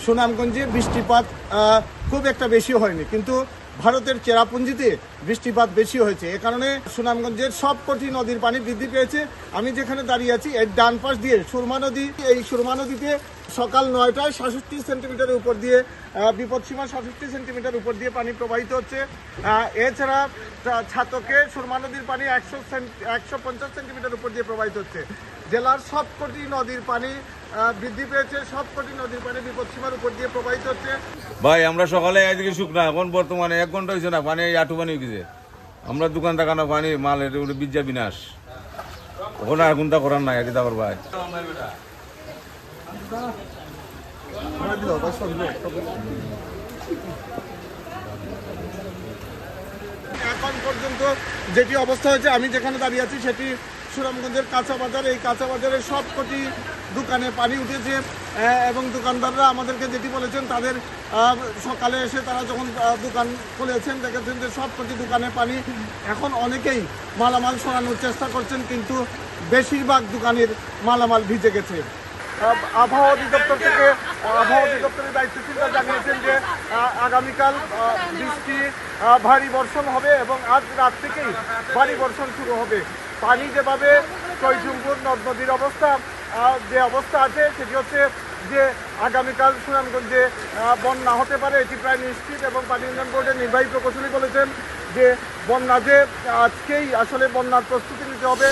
সুনামগঞ্জে বৃষ্টিপাত খুব একটা বেশি হয়নি, কিন্তু ভারতের চেরাপুঞ্জিতে বৃষ্টিপাত বেশি হয়েছে। এ কারণে সুনামগঞ্জের সবকটি নদীর পানি বৃদ্ধি পেয়েছে। আমি যেখানে দাঁড়িয়ে আছি এর ডান পাশ দিয়ে সুরমা নদী, এই সুরমা নদীতে সকাল 9টায় 67 সেন্টিমিটারের উপর দিয়ে বিপদসীমা 67 সেন্টিমিটার উপর দিয়ে পানি প্রবাহিত হচ্ছে। এছাড়া ছাতকে সুরমা নদীর পানি 150 সেন্টিমিটার উপর দিয়ে প্রবাহিত হচ্ছে। জেলার সবকটি নদীর পানি বৃদ্ধি পেয়েছে, সবকটি নদীর পানি বিপদসীমার উপর দিয়ে প্রবাহিত হচ্ছে। ভাই আমরা সকালে এদিকে শুকনা, এখন বর্তমানে 1 ঘন্টা হয়েছে না, পানি আটু পানি হয়ে গেছে। আমরা দোকান টাকানো পানি মাল বিদ্যা বিনাশ, ওখানে আর কোনটা করার নাই আগে তারপর ভাই। এখন পর্যন্ত যেটি অবস্থা হয়েছে, আমি যেখানে দাঁড়িয়ে আছি সেটি সুনামগঞ্জের কাঁচা বাজার। এই কাঁচা বাজারের সবকটি দোকানে পানি উঠেছে এবং দোকানদাররা আমাদেরকে যেটি বলেছেন, তাদের সকালে এসে তারা যখন দোকান খুলেছেন দেখেছেন যে সবকটি দোকানে পানি। এখন অনেকেই মালামাল সরানোর চেষ্টা করছেন, কিন্তু বেশিরভাগ দোকানের মালামাল ভিজে গেছে। আবহাওয়া অধিদপ্তর থেকে আবহাওয়া অধিদপ্তরের দায়িত্বশীলরা জানিয়েছেন যে আগামীকাল বৃষ্টি, ভারী বর্ষণ হবে এবং আজ রাত থেকেই ভারী বর্ষণ শুরু হবে। পানি যেভাবে চৈচুম্পুর নদ নদীর যে অবস্থা আছে সেটি হচ্ছে যে আগামীকাল সুনামগঞ্জে বন্যা হতে পারে, এটি প্রায় নিশ্চিত। এবং পানি উন্নয়ন বোর্ডের নির্বাহী প্রকৌশলী বলেছেন যে বন্যা যে আজকেই আসলে বন্যার প্রস্তুতি নিতে হবে।